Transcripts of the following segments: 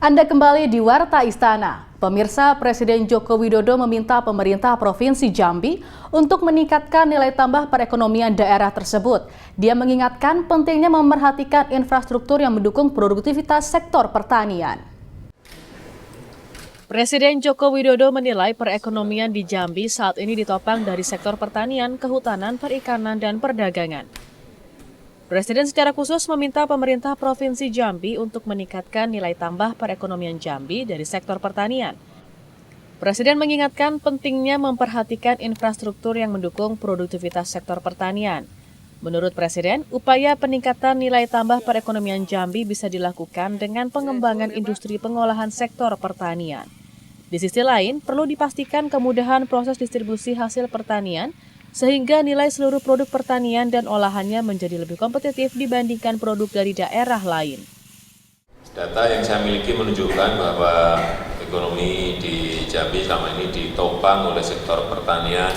Anda kembali di Warta Istana. Pemirsa, Presiden Joko Widodo meminta pemerintah Provinsi Jambi untuk meningkatkan nilai tambah perekonomian daerah tersebut. Dia mengingatkan pentingnya memerhatikan infrastruktur yang mendukung produktivitas sektor pertanian. Presiden Joko Widodo menilai perekonomian di Jambi saat ini ditopang dari sektor pertanian, kehutanan, perikanan, dan perdagangan. Presiden secara khusus meminta pemerintah Provinsi Jambi untuk meningkatkan nilai tambah perekonomian Jambi dari sektor pertanian. Presiden mengingatkan pentingnya memperhatikan infrastruktur yang mendukung produktivitas sektor pertanian. Menurut Presiden, upaya peningkatan nilai tambah perekonomian Jambi bisa dilakukan dengan pengembangan industri pengolahan sektor pertanian. Di sisi lain, perlu dipastikan kemudahan proses distribusi hasil pertanian sehingga nilai seluruh produk pertanian dan olahannya menjadi lebih kompetitif dibandingkan produk dari daerah lain. Data yang saya miliki menunjukkan bahwa ekonomi di Jambi selama ini ditopang oleh sektor pertanian,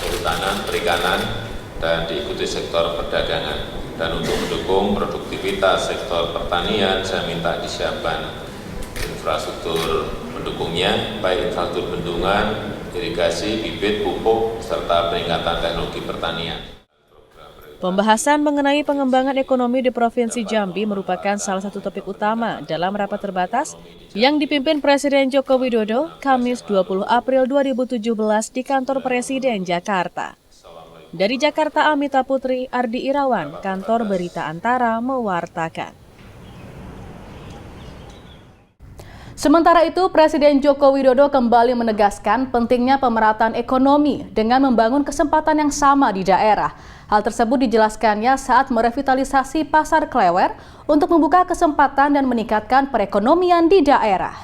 kehutanan, perikanan, dan diikuti sektor perdagangan. Dan untuk mendukung produktivitas sektor pertanian, saya minta disiapkan infrastruktur mendukungnya, baik infrastruktur bendungan, irigasi, bibit, pupuk, serta peningkatan teknologi pertanian. Pembahasan mengenai pengembangan ekonomi di Provinsi Jambi merupakan salah satu topik utama dalam rapat terbatas yang dipimpin Presiden Joko Widodo Kamis 20 April 2017 di kantor Presiden Jakarta. Dari Jakarta, Amita Putri, Ardi Irawan, Kantor Berita Antara mewartakan. Sementara itu, Presiden Joko Widodo kembali menegaskan pentingnya pemerataan ekonomi dengan membangun kesempatan yang sama di daerah. Hal tersebut dijelaskannya saat merevitalisasi Pasar Klewer untuk membuka kesempatan dan meningkatkan perekonomian di daerah.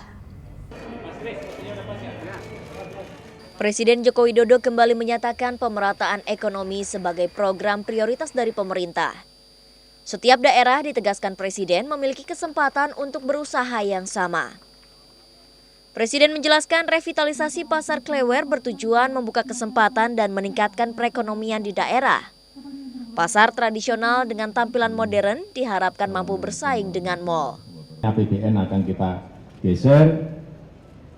Presiden Joko Widodo kembali menyatakan pemerataan ekonomi sebagai program prioritas dari pemerintah. Setiap daerah, ditegaskan Presiden, memiliki kesempatan untuk berusaha yang sama. Presiden menjelaskan revitalisasi Pasar Klewer bertujuan membuka kesempatan dan meningkatkan perekonomian di daerah. Pasar tradisional dengan tampilan modern diharapkan mampu bersaing dengan mal. APBN akan kita geser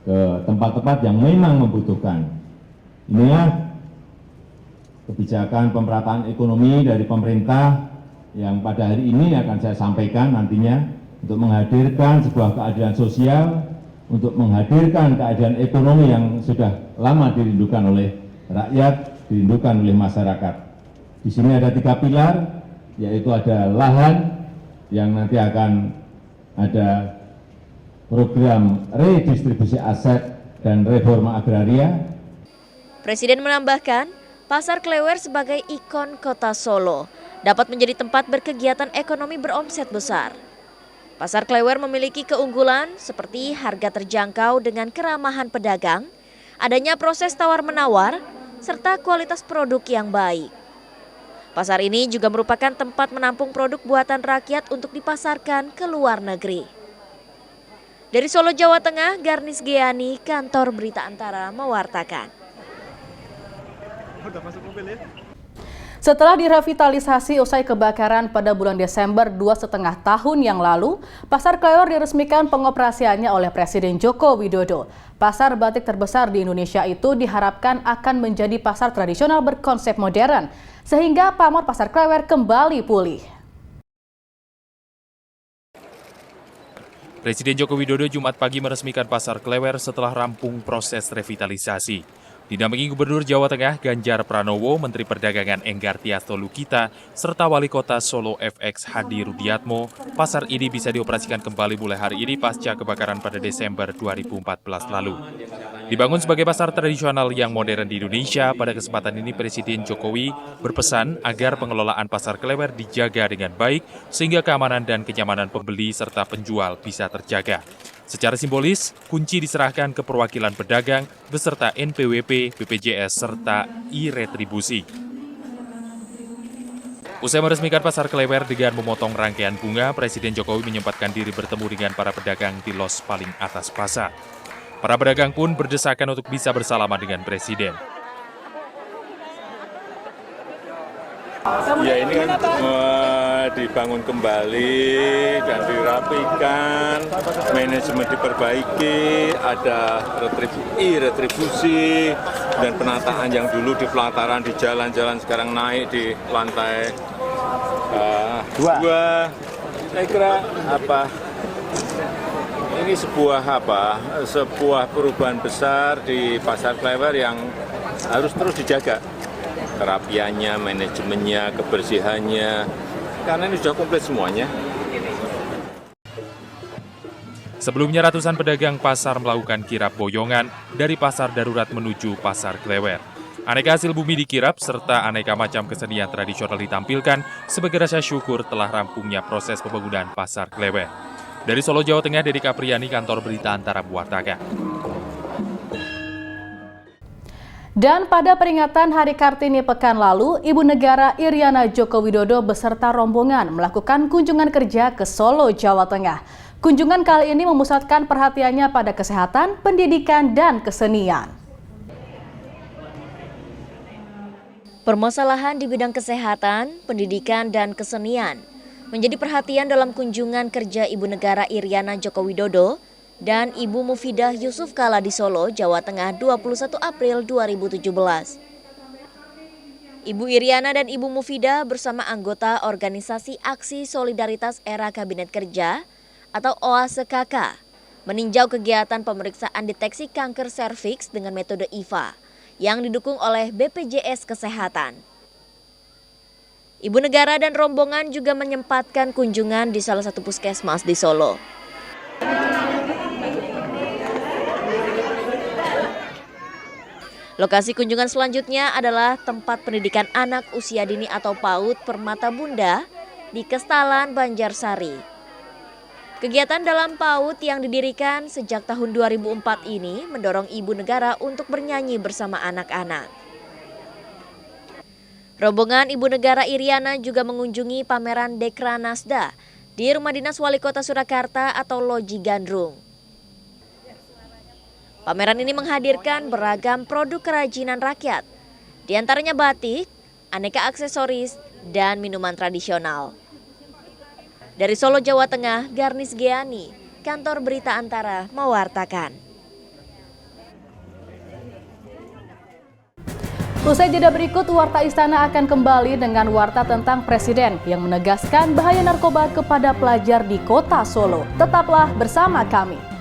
ke tempat-tempat yang memang membutuhkan. Inilah kebijakan pemerataan ekonomi dari pemerintah yang pada hari ini akan saya sampaikan nantinya untuk menghadirkan sebuah keadilan sosial, untuk menghadirkan keadaan ekonomi yang sudah lama dirindukan oleh rakyat, dirindukan oleh masyarakat. Di sini ada 3 pilar, yaitu ada lahan yang nanti akan ada program redistribusi aset dan reforma agraria. Presiden menambahkan, Pasar Klewer sebagai ikon kota Solo dapat menjadi tempat berkegiatan ekonomi beromset besar. Pasar Klewer memiliki keunggulan seperti harga terjangkau dengan keramahan pedagang, adanya proses tawar-menawar, serta kualitas produk yang baik. Pasar ini juga merupakan tempat menampung produk buatan rakyat untuk dipasarkan ke luar negeri. Dari Solo, Jawa Tengah, Garnis Giani, Kantor Berita Antara mewartakan. Setelah direvitalisasi usai kebakaran pada bulan Desember 2,5 tahun yang lalu, Pasar Klewer diresmikan pengoperasiannya oleh Presiden Joko Widodo. Pasar batik terbesar di Indonesia itu diharapkan akan menjadi pasar tradisional berkonsep modern, sehingga pamor Pasar Klewer kembali pulih. Presiden Joko Widodo Jumat pagi meresmikan Pasar Klewer setelah rampung proses revitalisasi. Didampingi Gubernur Jawa Tengah Ganjar Pranowo, Menteri Perdagangan Enggartiasto Lukita, serta Wali Kota Solo FX Hadi Rudiatmo, pasar ini bisa dioperasikan kembali mulai hari ini pasca kebakaran pada Desember 2014 lalu. Dibangun sebagai pasar tradisional yang modern di Indonesia, pada kesempatan ini Presiden Jokowi berpesan agar pengelolaan Pasar Klewer dijaga dengan baik sehingga keamanan dan kenyamanan pembeli serta penjual bisa terjaga. Secara simbolis, kunci diserahkan ke perwakilan pedagang beserta NPWP, BPJS, serta e-retribusi. Usai meresmikan Pasar Klewer dengan memotong rangkaian bunga, Presiden Jokowi menyempatkan diri bertemu dengan para pedagang di los paling atas pasar. Para pedagang pun berdesakan untuk bisa bersalaman dengan Presiden. Ya ini kan dibangun kembali dan dirapikan, manajemen diperbaiki, ada retribusi dan penataan yang dulu di pelataran di jalan-jalan sekarang naik di lantai 2. Saya kira ini sebuah perubahan besar di Pasar Klewer yang harus terus dijaga. Kerapiannya, manajemennya, kebersihannya, karena ini sudah komplit semuanya. Sebelumnya ratusan pedagang pasar melakukan kirap boyongan dari pasar darurat menuju Pasar Klewer. Aneka hasil bumi dikirap serta aneka macam kesenian tradisional ditampilkan sebagai rasa syukur telah rampungnya proses pembangunan Pasar Klewer. Dari Solo, Jawa Tengah, Dedi Kapriani, Kantor Berita Antara Mewartakan. Dan pada peringatan Hari Kartini pekan lalu, Ibu Negara Iriana Joko Widodo beserta rombongan melakukan kunjungan kerja ke Solo, Jawa Tengah. Kunjungan kali ini memusatkan perhatiannya pada kesehatan, pendidikan, dan kesenian. Permasalahan di bidang kesehatan, pendidikan, dan kesenian menjadi perhatian dalam kunjungan kerja Ibu Negara Iriana Joko Widodo dan Ibu Mufidah Yusuf Kala di Solo, Jawa Tengah 21 April 2017. Ibu Iriana dan Ibu Mufidah bersama anggota Organisasi Aksi Solidaritas Era Kabinet Kerja atau OASE-KK meninjau kegiatan pemeriksaan deteksi kanker serviks dengan metode IVA yang didukung oleh BPJS Kesehatan. Ibu Negara dan rombongan juga menyempatkan kunjungan di salah satu puskesmas di Solo. Lokasi kunjungan selanjutnya adalah tempat pendidikan anak usia dini atau PAUD Permata Bunda di Kestalan, Banjarsari. Kegiatan dalam PAUD yang didirikan sejak tahun 2004 ini mendorong Ibu Negara untuk bernyanyi bersama anak-anak. Rombongan Ibu Negara Iriana juga mengunjungi pameran Dekranasda di Rumah Dinas Wali Kota Surakarta atau Loji Gandrung. Pameran ini menghadirkan beragam produk kerajinan rakyat, di antaranya batik, aneka aksesoris, dan minuman tradisional. Dari Solo, Jawa Tengah, Garnis Geani, Kantor Berita Antara mewartakan. Usai jeda berikut, Warta Istana akan kembali dengan warta tentang Presiden yang menegaskan bahaya narkoba kepada pelajar di Kota Solo. Tetaplah bersama kami.